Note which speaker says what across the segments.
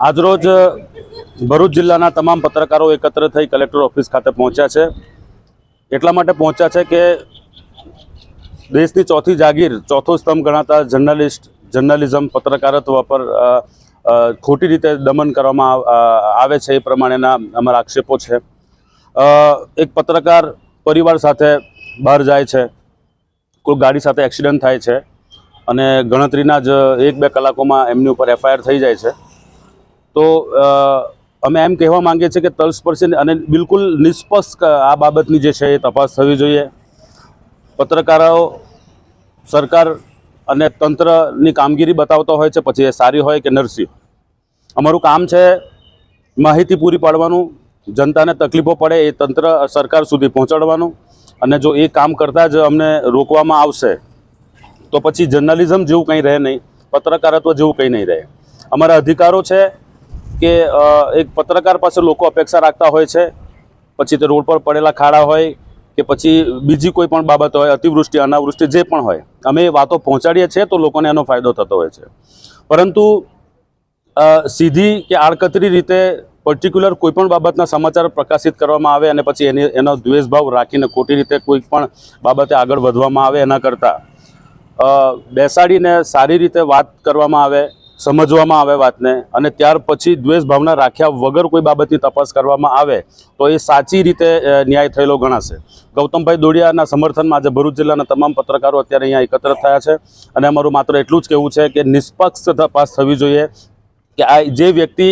Speaker 1: આજરોજ ભરૂચ જિલ્લાના તમામ પત્રકારો એકત્ર થઈ કલેક્ટર ઓફિસ ખાતે પહોંચ્યા છે। એટલા માટે પહોંચ્યા છે કે દેશની ચોથી જાગીર, ચોથો સ્તંભ ગણાતા જર્નલિઝમ પત્રકારત્વ પર ખોટી રીતે દમન કરવામાં આવે છે એ પ્રમાણેના અમારા આક્ષેપો છે। એક પત્રકાર પરિવાર સાથે બહાર જાય છે, કોઈ ગાડી સાથે એક્સિડન્ટ થાય છે અને ગણતરીના જ 1-2 કલાકોમાં એમની ઉપર FIR થઈ જાય છે। તો અમે એમ કહેવા માંગીએ છીએ કે તલસ્પર્શી અને બિલકુલ નિષ્પક્ષ આ બાબતની જે છે એ તપાસ થવી જોઈએ। પત્રકારો સરકાર અને તંત્રની કામગીરી બતાવતો હોય છે, પછી એ સારી હોય કે નરસી। અમારું કામ છે માહિતી પૂરી પાડવાનું, જનતાને તકલીફો પડે એ તંત્ર સરકાર સુધી પહોંચાડવાનું, અને જો એ કામ કરતાં જ અમને રોકવામાં આવશે તો પછી જર્નલિઝમ જેવું કંઈ રહે નહીં, પત્રકારત્વ જેવું કંઈ નહીં રહે। અમારા અધિકારો છે કે એક પત્રકાર પાસે લોકો અપેક્ષા રાખતા હોય છે, પછી તે રોડ પર પડેલા ખાડા હોય કે પછી બીજી કોઈ પણ બાબત હોય, અતિવૃષ્ટિ અનાવૃષ્ટિ જે પણ હોય, અમે એ વાતો પહોંચાડીએ છીએ તો લોકોને એનો ફાયદો થતો હોય છે। પરંતુ સીધી કે આડકતરી રીતે પર્ટિક્યુલર કોઈ પણ બાબતના સમાચાર પ્રકાશિત કરવામાં આવે અને પછી એનો દ્વેષભાવ રાખીને ખોટી રીતે કોઈ પણ બાબતે આગળ વધવામાં આવે, એના કરતાં બેસાડીને સારી રીતે વાત કરવામાં આવે, સમજવામાં આવે વાતને, અને ત્યાર પછી દ્વેષ ભાવના રાખ્યા વગર કોઈ બાબતની તપાસ કરવામાં આવે તો એ સાચી રીતે ન્યાય થયેલો ગણાશે। ગૌતમભાઈ દોડિયાના સમર્થનમાં આજે ભરૂચ જિલ્લાના તમામ પત્રકારો અત્યારે અહીંયા એકત્ર થયા છે, અને અમારું માત્ર એટલું જ કહેવું છે કે નિષ્પક્ષ તપાસ થવી જોઈએ કે આ જે વ્યક્તિ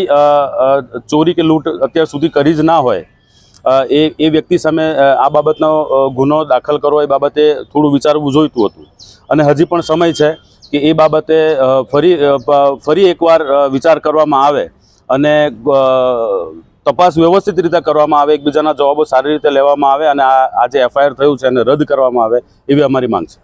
Speaker 1: ચોરી કે લૂંટ અત્યાર સુધી કરી જ ના હોય એ વ્યક્તિ સામે આ બાબતનો ગુનો દાખલ કરવો એ બાબતે થોડું વિચારવું જોઈતું હતું, અને હજી પણ સમય છે કે એ બાબતે ફરી એકવાર વિચાર કરવામાં આવે અને તપાસ વ્યવસ્થિત રીતે કરવામાં આવે, એકબીજાના જવાબો સારી રીતે લેવામાં આવે અને આ જે FIR થયું છે એને રદ કરવામાં આવે, એવી અમારી માંગ છે।